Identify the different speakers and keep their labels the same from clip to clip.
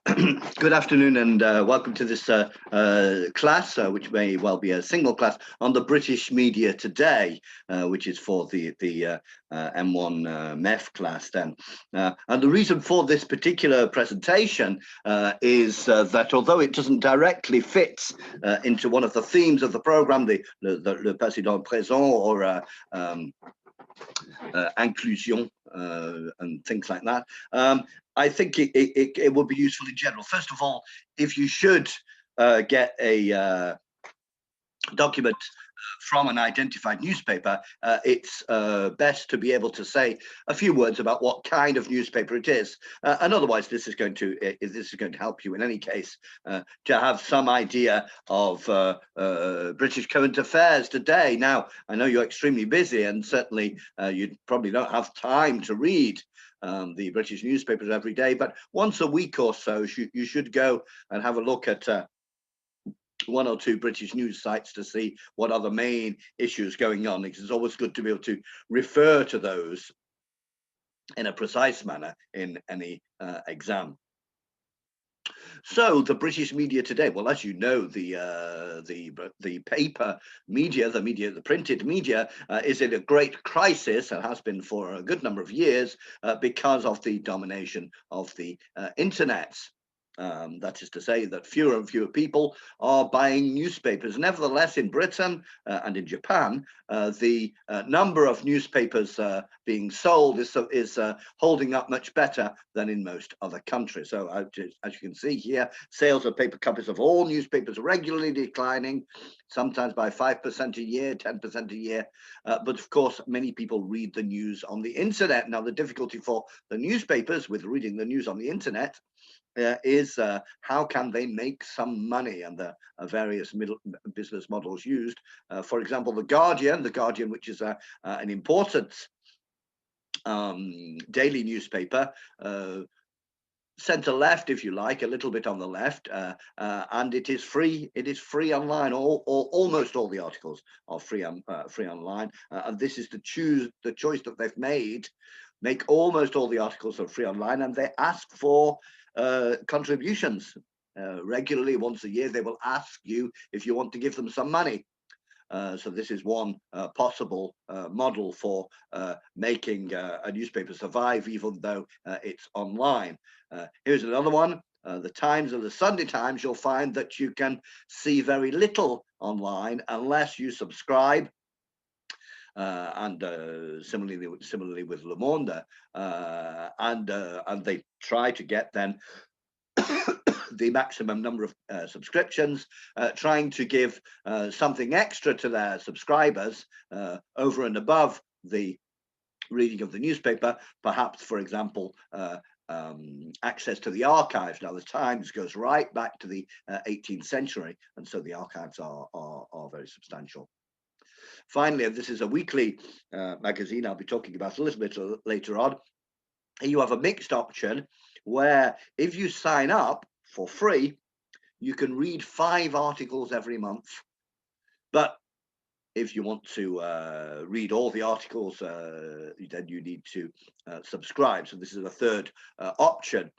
Speaker 1: Good afternoon and welcome to this class, which may well be a single class on the British media today, which is for the M1 MEF class then. And the reason for this particular presentation is that although it doesn't directly fit into one of the themes of the program, le président présent or inclusion and things like that, I think it would be useful in general. First of all, if you should get a document from an identified newspaper, it's best to be able to say a few words about what kind of newspaper it is, and otherwise this is going to help you in any case to have some idea of British current affairs today. Now, I know you're extremely busy, and certainly you probably don't have time to read the British newspapers every day, but once a week or so you should go and have a look at one or two British news sites to see what are the main issues going on, because it's always good to be able to refer to those in a precise manner in any exam. So the British media today, well, as you know, the paper media, the printed media, is in a great crisis and has been for a good number of years because of the domination of the internet. That is to say that fewer and fewer people are buying newspapers. Nevertheless, in Britain and in Japan, the number of newspapers being sold is holding up much better than in most other countries. So as you can see here, sales of paper copies of all newspapers are regularly declining, sometimes by 5% a year, 10% a year. But of course, many people read the news on the internet. Now, the difficulty for the newspapers with reading the news on the internet is how can they make some money, and the various business models used. For example, the Guardian, which is an important daily newspaper, center left, if you like, a little bit on the left, and it is free. It is free online. Almost all the articles are free online, and this is the choice that they've made. Make almost all the articles are free online, and they ask for contributions regularly. Once a year they will ask you if you want to give them some money. So this is one possible model for making a newspaper survive, even though it's online. Here's another one. The Times and the Sunday Times, you'll find that you can see very little online unless you subscribe. And similarly with Le Monde, and they try to get then the maximum number of subscriptions, trying to give something extra to their subscribers over and above the reading of the newspaper, perhaps, for example, access to the archives. Now, the Times goes right back to the 18th century, and so the archives are very substantial. Finally, and this is a weekly magazine I'll be talking about a little bit later on, you have a mixed option where if you sign up for free, you can read 5 articles every month. But if you want to read all the articles, then you need to subscribe. So this is a third option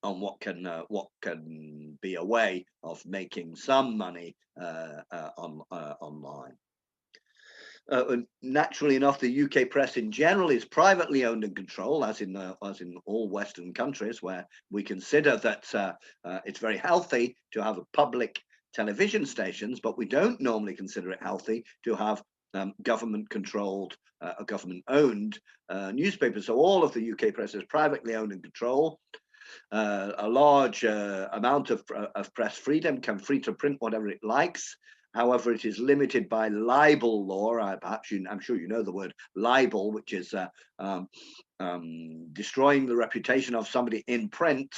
Speaker 1: on what can be a way of making some money online. Naturally enough, the UK press in general is privately owned and controlled, as in all Western countries, where we consider that it's very healthy to have public television stations, but we don't normally consider it healthy to have government-controlled, government-owned newspapers. So all of the UK press is privately owned and controlled. A large amount of press freedom, can free to print whatever it likes. However, it is limited by libel law. I'm sure you know the word libel, which is destroying the reputation of somebody in print,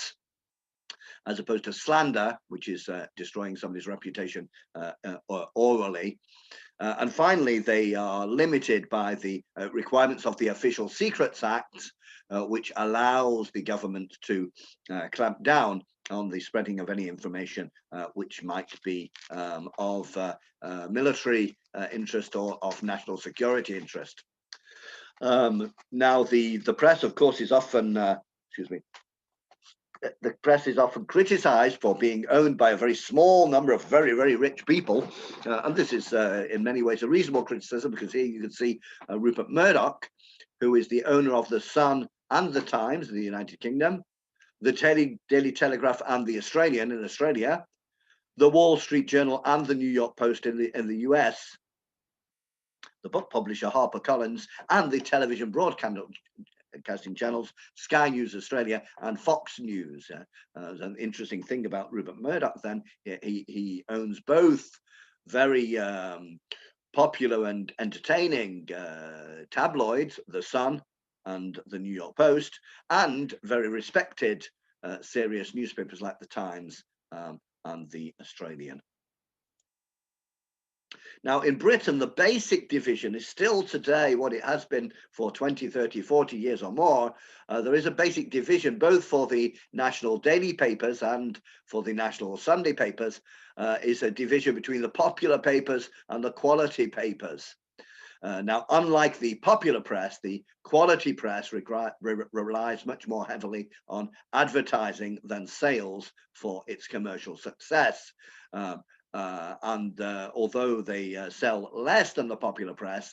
Speaker 1: as opposed to slander, which is destroying somebody's reputation orally. And finally, they are limited by the requirements of the Official Secrets Act, which allows the government to clamp down on the spreading of any information which might be of military interest or of national security interest. Now, the press, of course, is often, the press is often criticized for being owned by a very small number of very, very rich people. And this is in many ways a reasonable criticism, because here you can see Rupert Murdoch, who is the owner of the Sun and the Times in the United Kingdom, the Daily Telegraph and the Australian in Australia, the Wall Street Journal and the New York Post in the US, the book publisher HarperCollins, and the television broadcasting channels Sky News Australia and Fox News. An interesting thing about Rupert Murdoch, then, he owns both very popular and entertaining tabloids, The Sun and the New York Post, and very respected serious newspapers like the Times and the Australian. Now, in Britain, the basic division is still today what it has been for 20, 30, 40 years or more. There is a basic division both for the national daily papers and for the national Sunday papers, is a division between the popular papers and the quality papers. Now, unlike the popular press, the quality press relies much more heavily on advertising than sales for its commercial success. Although they sell less than the popular press,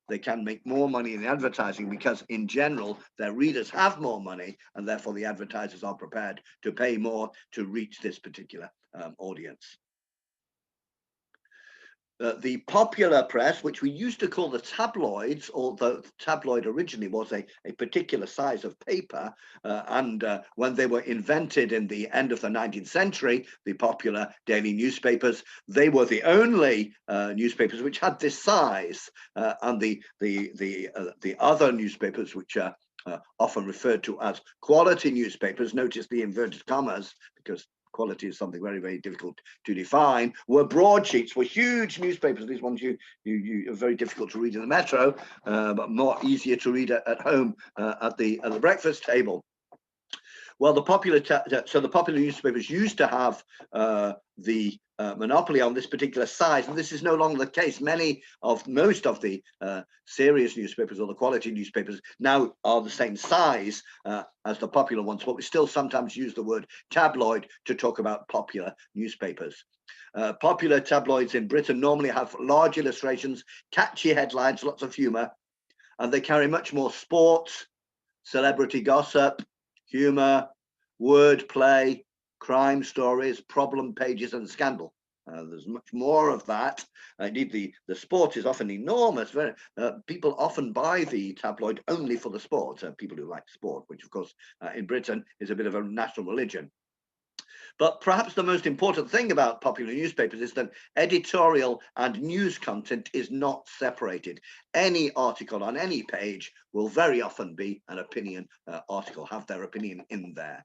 Speaker 1: they can make more money in advertising, because in general their readers have more money, and therefore the advertisers are prepared to pay more to reach this particular audience. The popular press, which we used to call the tabloids, although the tabloid originally was a particular size of paper, and when they were invented in the end of the 19th century, the popular daily newspapers, they were the only newspapers which had this size, and the other newspapers, which are often referred to as quality newspapers, notice the inverted commas, because quality is something very, very difficult to define, were broadsheets, were huge newspapers. These ones you are very difficult to read in the metro, but more easier to read at home at the breakfast table. Well, the popular newspapers used to have the monopoly on this particular size, and this is no longer the case. Most of the serious newspapers, or the quality newspapers, now are the same size as the popular ones, but we still sometimes use the word tabloid to talk about popular newspapers. Popular tabloids in Britain normally have large illustrations, catchy headlines, lots of humor, and they carry much more sports, celebrity gossip, humor, wordplay, crime stories, problem pages, and scandal. There's much more of that. Indeed, the sport is often enormous. People often buy the tabloid only for the sport, people who like sport, which of course in Britain is a bit of a national religion. But perhaps the most important thing about popular newspapers is that editorial and news content is not separated. Any article on any page will very often be an opinion article, have their opinion in there.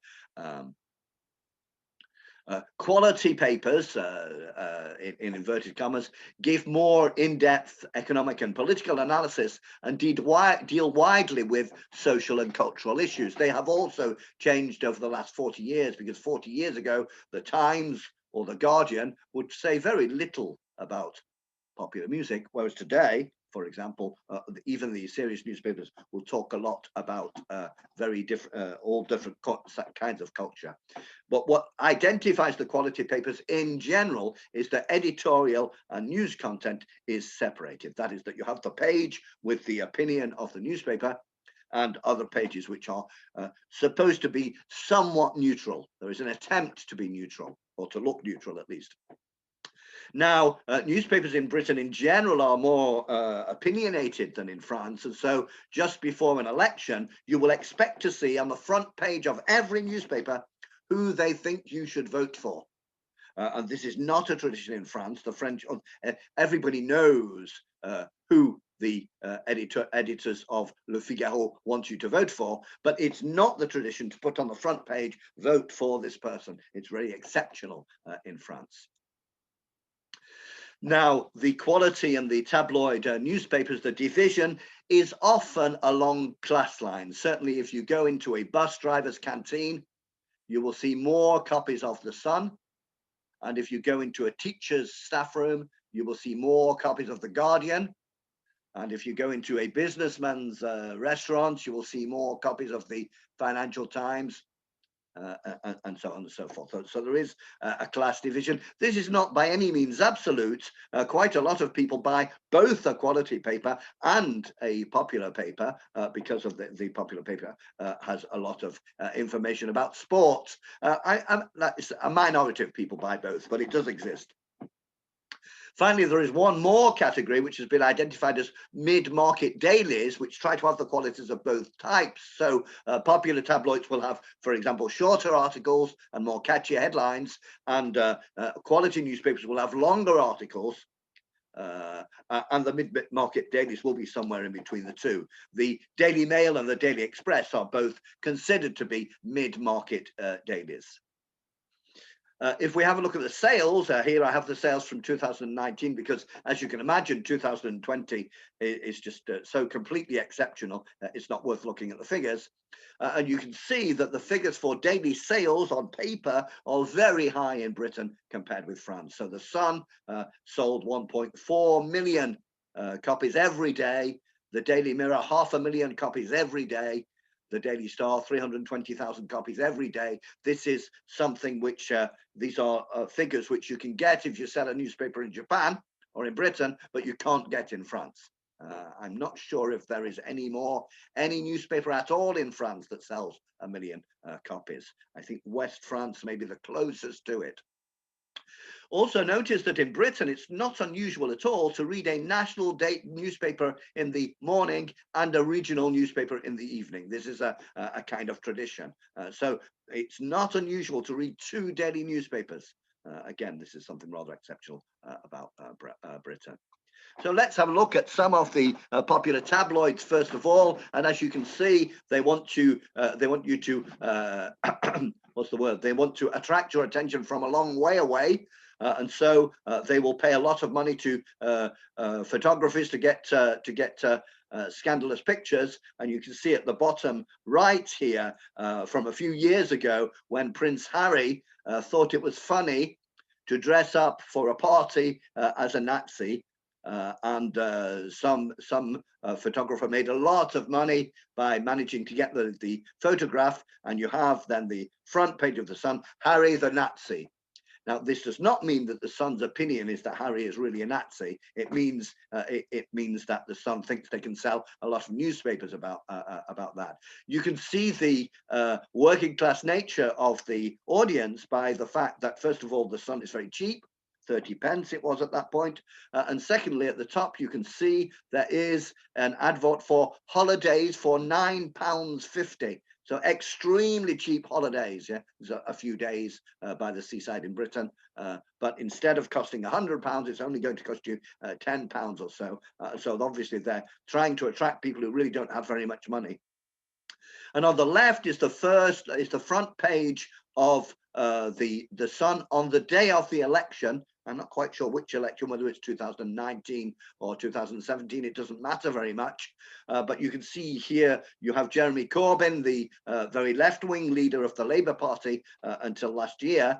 Speaker 1: Quality papers, in inverted commas, give more in-depth economic and political analysis and deal widely with social and cultural issues. They have also changed over the last 40 years, because 40 years ago, the Times or the Guardian would say very little about popular music, whereas today, for example, even the serious newspapers will talk a lot about all different kinds of culture. But what identifies the quality papers in general is that editorial and news content is separated. That is, that you have the page with the opinion of the newspaper and other pages which are supposed to be somewhat neutral. There is an attempt to be neutral, or to look neutral at least. Now, newspapers in Britain in general are more opinionated than in France, and so just before an election, you will expect to see on the front page of every newspaper who they think you should vote for. And this is not a tradition in France. The French, everybody knows who the editors of Le Figaro want you to vote for, but it's not the tradition to put on the front page, vote for this person. It's very exceptional in France. Now, the quality and the tabloid newspapers, the division is often along class lines. Certainly, if you go into a bus driver's canteen, you will see more copies of The Sun. And if you go into a teacher's staff room, you will see more copies of The Guardian. And if you go into a businessman's restaurant, you will see more copies of the Financial Times. and so on and so forth. So there is a class division. This is not by any means absolute. Quite a lot of people buy both a quality paper and a popular paper because of the popular paper has a lot of information about sports. A minority of people buy both, but it does exist. Finally, there is one more category which has been identified as mid-market dailies, which try to have the qualities of both types. So popular tabloids will have, for example, shorter articles and more catchy headlines, and quality newspapers will have longer articles. And the mid-market dailies will be somewhere in between the two. The Daily Mail and the Daily Express are both considered to be mid-market dailies. If we have a look at the sales, here I have the sales from 2019, because as you can imagine, 2020 is just so completely exceptional. It's not worth looking at the figures. And you can see that the figures for daily sales on paper are very high in Britain compared with France. So the Sun sold 1.4 million copies every day. The Daily Mirror, 500,000 copies every day. The Daily Star, 320,000 copies every day. This is something which, these are figures which you can get if you sell a newspaper in Japan or in Britain, but you can't get in France. I'm not sure if there is any newspaper at all in France that sells 1 million copies. I think West France may be the closest to it. Also notice that in Britain, it's not unusual at all to read a national newspaper in the morning and a regional newspaper in the evening. This is a kind of tradition. So it's not unusual to read two daily newspapers. Again, this is something rather exceptional about Britain. So let's have a look at some of the popular tabloids first of all. And as you can see, they want you to what's the word? They want to attract your attention from a long way away. And so they will pay a lot of money to photographers to get scandalous pictures. And you can see at the bottom right here from a few years ago, when Prince Harry thought it was funny to dress up for a party as a Nazi. And some photographer made a lot of money by managing to get the photograph, and you have then the front page of the Sun, Harry the Nazi. Now, this does not mean that the Sun's opinion is that Harry is really a Nazi. It means it means that the Sun thinks they can sell a lot of newspapers about that. You can see the working class nature of the audience by the fact that, first of all, the Sun is very cheap. 30 pence it was at that point. And secondly, at the top, you can see there is an advert for holidays for £9.50. So extremely cheap holidays. Yeah, there's a few days by the seaside in Britain, but instead of costing £100, it's only going to cost you £10 or so. So obviously they're trying to attract people who really don't have very much money. And on the left is the front page of the Sun on the day of the election. I'm not quite sure which election, whether it's 2019 or 2017, it doesn't matter very much. But you can see here, you have Jeremy Corbyn, the very left-wing leader of the Labour Party until last year.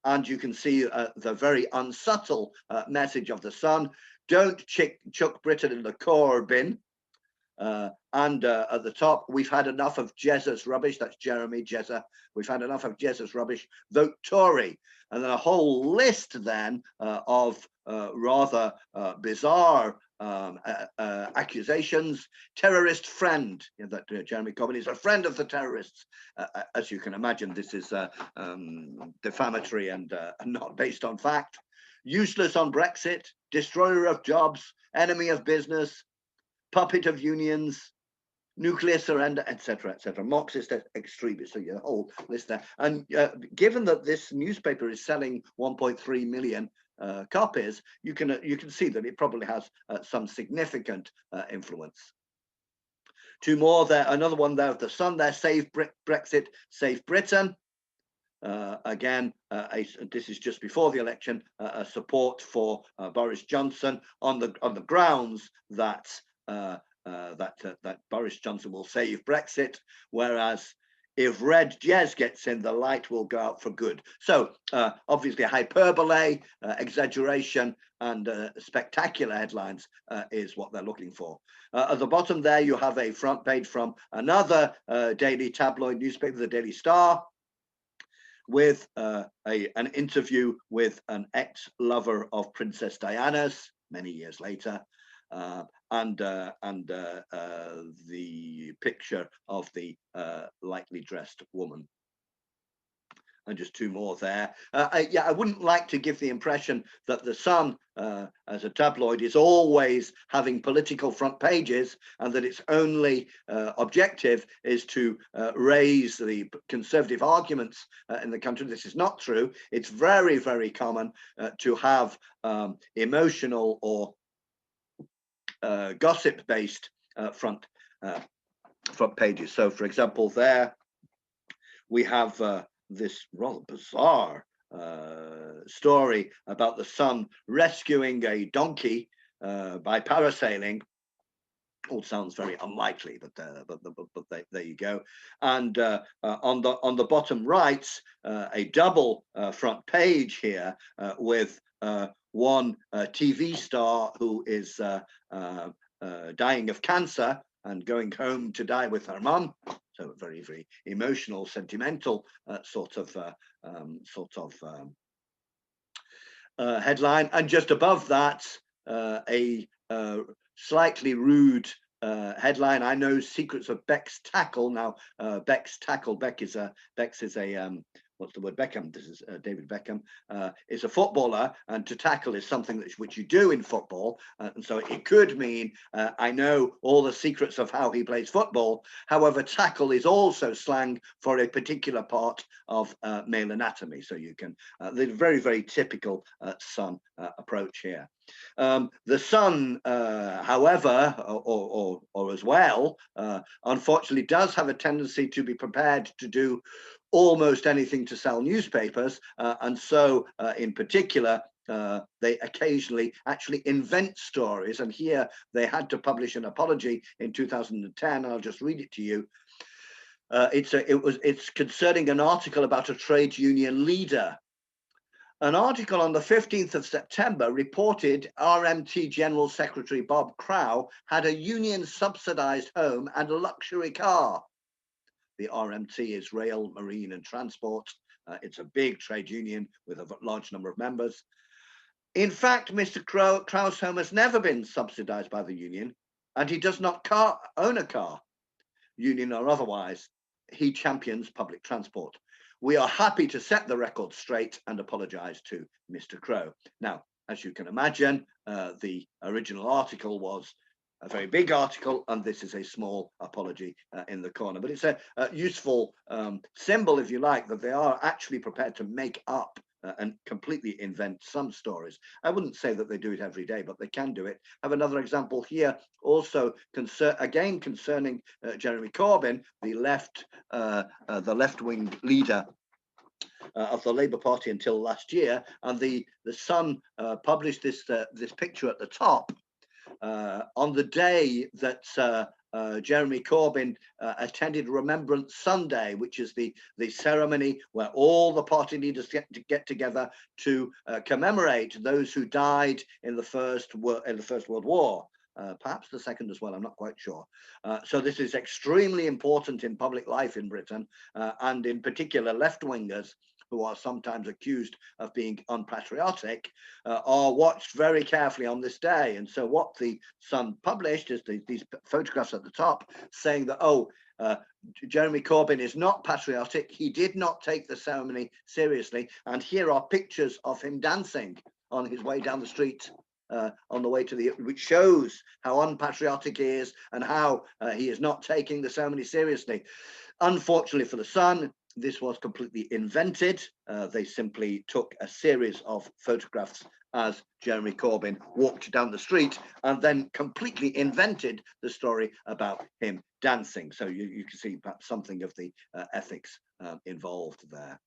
Speaker 1: And you can see the very unsubtle message of the Sun: don't chuck Britain in the core bin. And at the top, we've had enough of Jezza's rubbish. That's Jeremy Jezza. We've had enough of Jezza's rubbish. Vote Tory. And then a whole list then of rather bizarre accusations. Terrorist friend. You know, that Jeremy Corbyn is a friend of the terrorists. As you can imagine, this is defamatory and not based on fact. Useless on Brexit. Destroyer of jobs. Enemy of business. Puppet of unions, nuclear surrender, etc., etc. Marxist extremists, so your whole list there. And given that this newspaper is selling 1.3 million copies, you can see that it probably has some significant influence. Two more there. Another one there of the Sun there: Save Brexit, Save Britain. Again, this is just before the election. A support for Boris Johnson on the grounds that that Boris Johnson will save Brexit, whereas if Red Jez gets in, the light will go out for good. So obviously hyperbole, exaggeration, and spectacular headlines is what they're looking for. At the bottom there, you have a front page from another daily tabloid newspaper, the Daily Star. with an interview with an ex-lover of Princess Diana's many years later, and the picture of the lightly dressed woman. And just two more there. I wouldn't like to give the impression that the Sun, as a tabloid, is always having political front pages, and that its only objective is to raise the conservative arguments in the country. This is not true. It's very, very common to have emotional or gossip-based front pages. So, for example, there we have this rather bizarre story about the Sun rescuing a donkey by parasailing. All sounds very unlikely, but there you go. And on the bottom right, a double front page here with one TV star who is dying of cancer and going home to die with her mum. So a very, very emotional, sentimental sort of headline. And just above that, a slightly rude headline. I know secrets of Beck's tackle. Now, Beck's tackle. Beck is a what's the word? Beckham. This is David Beckham. Is a footballer, and to tackle is something which you do in football, and so it could mean I know all the secrets of how he plays football. However, tackle is also slang for a particular part of male anatomy. So you can the very, very typical Sun approach here. The Sun, however, or as well, unfortunately, does have a tendency to be prepared to do almost anything to sell newspapers, and so in particular they occasionally actually invent stories, and here they had to publish an apology in 2010. I'll just read it to you. It's concerning an article about a trade union leader. An article on the 15th of September reported RMT General Secretary Bob Crow had a union subsidized home and a luxury car. The RMT is Rail, Marine and Transport. It's a big trade union with a large number of members. In fact, Mr. Crow's home has never been subsidized by the union, and he does not own a car, union or otherwise. He champions public transport. We are happy to set the record straight and apologize to Mr. Crow. Now, as you can imagine, the original article was a very big article, and this is a small apology in the corner. But it's a useful symbol, if you like, that they are actually prepared to make up and completely invent some stories. I wouldn't say that they do it every day, but they can do it. I have another example here, also again concerning Jeremy Corbyn, the left-wing leader of the Labour Party until last year, and the Sun published this picture at the top on the day that Jeremy Corbyn attended Remembrance Sunday, which is the ceremony where all the party leaders get together to commemorate those who died in the First World War. Perhaps the second as well, I'm not quite sure. So this is extremely important in public life in Britain, and in particular left-wingers, who are sometimes accused of being unpatriotic, are watched very carefully on this day. And so what the Sun published is these photographs at the top saying that, Jeremy Corbyn is not patriotic. He did not take the ceremony seriously. And here are pictures of him dancing on his way down the street, on the way to which shows how unpatriotic he is and how he is not taking the ceremony seriously. Unfortunately for the Sun, this was completely invented. They simply took a series of photographs as Jeremy Corbyn walked down the street and then completely invented the story about him dancing. So you can see perhaps something of the ethics involved there.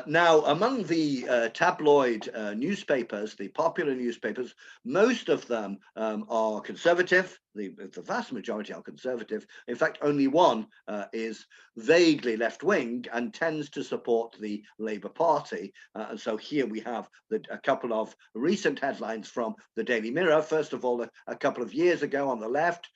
Speaker 1: Now, among the tabloid newspapers, the popular newspapers, most of them are conservative. The vast majority are conservative. In fact, only one is vaguely left-wing and tends to support the Labour Party. And so here we have a couple of recent headlines from the Daily Mirror. First of all, a couple of years ago on the left,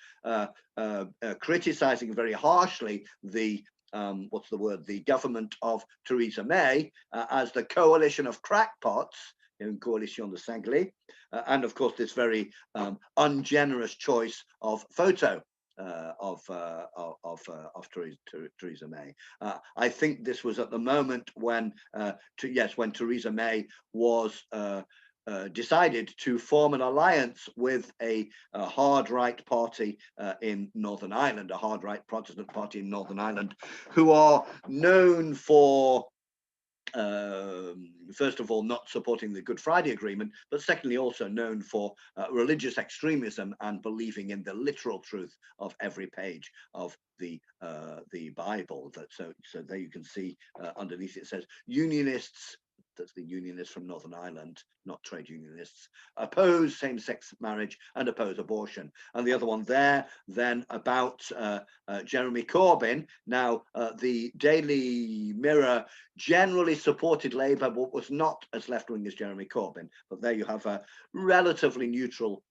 Speaker 1: criticising very harshly the what's the word, the government of Theresa May as the coalition of crackpots, coalition de cinglés, and of course this very ungenerous choice of photo of Theresa May. I think this was at the moment when, when Theresa May was decided to form an alliance with a hard right party in Northern Ireland, a hard right Protestant party in Northern Ireland, who are known for first of all, not supporting the Good Friday Agreement, but secondly, also known for religious extremism and believing in the literal truth of every page of the Bible. So there you can see underneath it says Unionists. That's the unionists from Northern Ireland, not trade unionists, oppose same-sex marriage and oppose abortion. And the other one there, then about Jeremy Corbyn. Now, the Daily Mirror generally supported Labour, but was not as left-wing as Jeremy Corbyn. But there you have a relatively neutral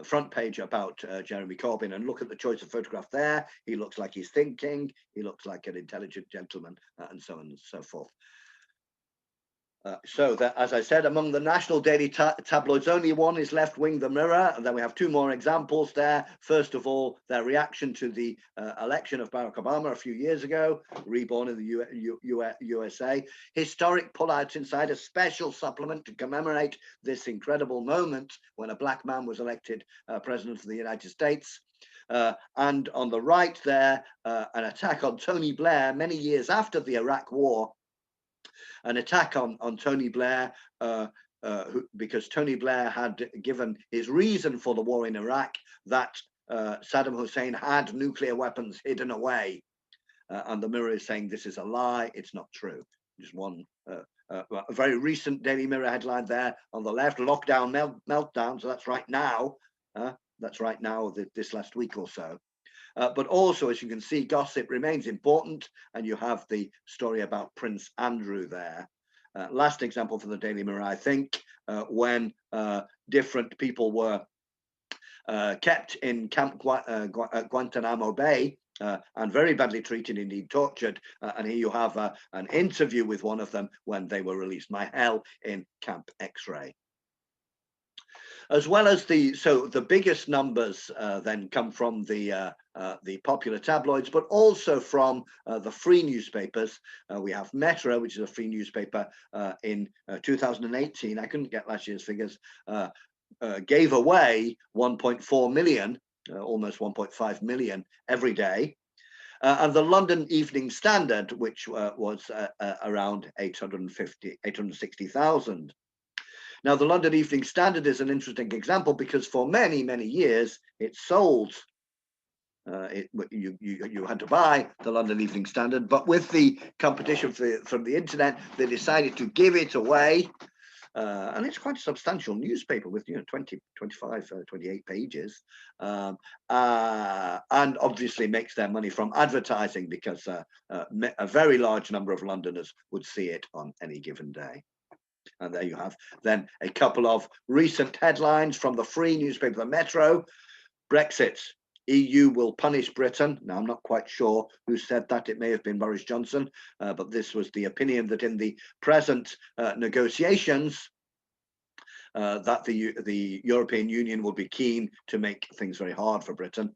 Speaker 1: front page about Jeremy Corbyn, and look at the choice of photograph there. He looks like he's thinking, he looks like an intelligent gentleman, and so on and so forth. So that, as I said, among the national daily tabloids, only one is left-wing, the Mirror, and then we have two more examples there. First of all, their reaction to the election of Barack Obama a few years ago, reborn in the USA. Historic pullouts inside a special supplement to commemorate this incredible moment when a black man was elected president of the United States. And on the right there, an attack on Tony Blair many years after the Iraq War. An attack on Tony Blair, because Tony Blair had given his reason for the war in Iraq, that Saddam Hussein had nuclear weapons hidden away. And the Mirror is saying this is a lie, it's not true. Just one, a very recent Daily Mirror headline there on the left, lockdown meltdown, so that's right now. This last week or so. But also, as you can see, gossip remains important, and you have the story about Prince Andrew there. Last example for the Daily Mirror, I think, when different people were kept in Camp Guantanamo Bay and very badly treated, indeed tortured. And here you have an interview with one of them when they were released. My hell in Camp X-Ray. As well as the biggest numbers then come from the popular tabloids, but also from the free newspapers. We have Metro, which is a free newspaper in 2018. I couldn't get last year's figures. Gave away 1.4 million, almost 1.5 million every day. And the London Evening Standard, which was around 860,000. Now, the London Evening Standard is an interesting example because for many, many years it sold. You had to buy the London Evening Standard, but with the competition from the internet, they decided to give it away. And it's quite a substantial newspaper with 20, 25, 28 pages, and obviously makes their money from advertising because a very large number of Londoners would see it on any given day. And there you have then a couple of recent headlines from the free newspaper, the Metro. Brexit. EU will punish Britain. Now, I'm not quite sure who said that. It may have been Boris Johnson, but this was the opinion that in the present negotiations, that the European Union will be keen to make things very hard for Britain.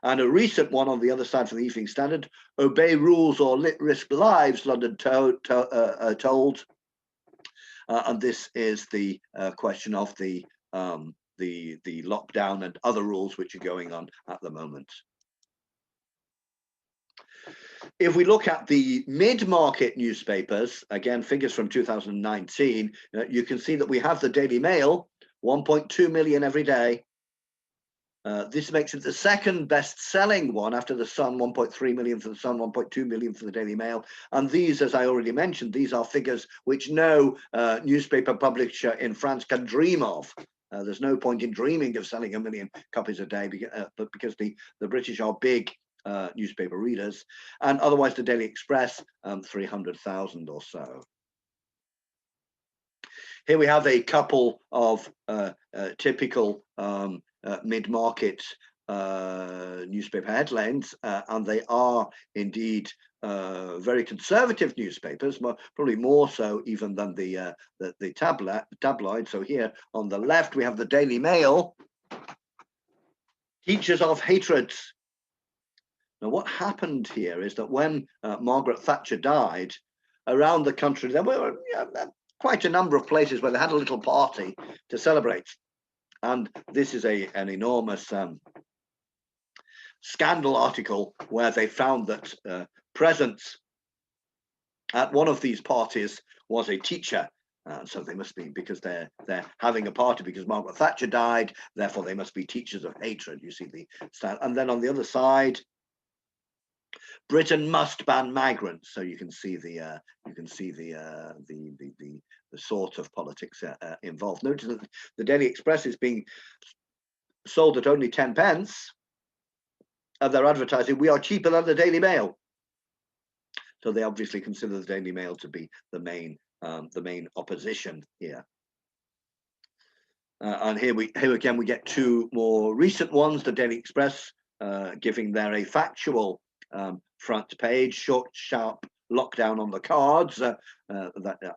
Speaker 1: And a recent one on the other side from the Evening Standard, obey rules or risk lives, London told. And this is the question of the lockdown and other rules which are going on at the moment. If we look at the mid-market newspapers, again, figures from 2019, you can see that we have the Daily Mail, 1.2 million every day. This makes it the second best-selling one after the Sun, 1.3 million for the Sun, 1.2 million for the Daily Mail. And these, as I already mentioned, these are figures which no newspaper publisher in France can dream of. There's no point in dreaming of selling 1 million copies a day, but because the British are big newspaper readers. And otherwise, the Daily Express, 300,000 or so. Here we have a couple of typical mid-market newspaper headlines, and they are indeed very conservative newspapers, probably more so even than the tabloid. So here on the left we have the Daily Mail, teachers of hatred. Now, what happened here is that when Margaret Thatcher died, around the country there were quite a number of places where they had a little party to celebrate, and this is an enormous scandal article where they found that present at one of these parties was a teacher. So they must be, because they're having a party because Margaret Thatcher died, therefore they must be teachers of hatred. You see the style. And then on the other side, Britain must ban migrants. So you can see the sort of politics involved. Notice that the Daily Express is being sold at only 10 pence. And they're advertising, we are cheaper than the Daily Mail. So they obviously consider the Daily Mail to be the main opposition here. And here again we get two more recent ones. The Daily Express giving there a factual front page, short, sharp lockdown on the cards. That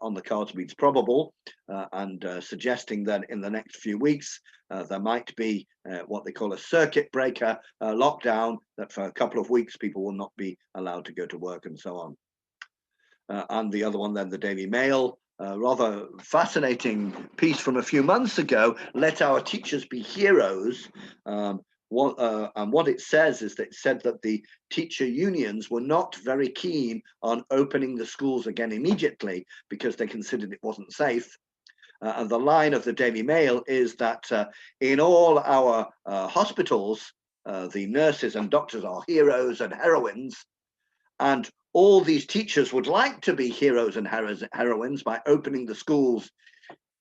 Speaker 1: on the cards means probable, and suggesting that in the next few weeks there might be what they call a circuit breaker lockdown, that for a couple of weeks people will not be allowed to go to work and so on. And the other one then, the Daily Mail, rather fascinating piece from a few months ago, Let Our Teachers Be Heroes. And what it says is that it said that the teacher unions were not very keen on opening the schools again immediately because they considered it wasn't safe. And the line of the Daily Mail is that in all our hospitals, the nurses and doctors are heroes and heroines, and all these teachers would like to be heroes and heroines by opening the schools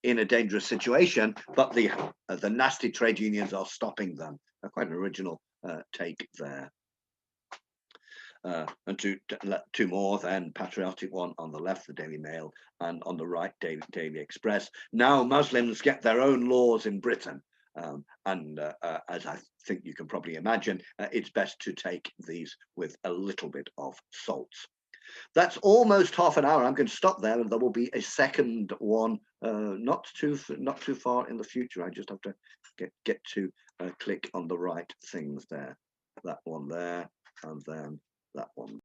Speaker 1: in a dangerous situation, but the nasty trade unions are stopping them. Quite an original take there. And two more then, patriotic one on the left, the Daily Mail, and on the right, Daily Express. Now Muslims get their own laws in Britain. As I think you can probably imagine, it's best to take these with a little bit of salt. That's almost half an hour. I'm going to stop there, and there will be a second one not too far in the future. I just have to get to click on the right things there. That one there, and then that one.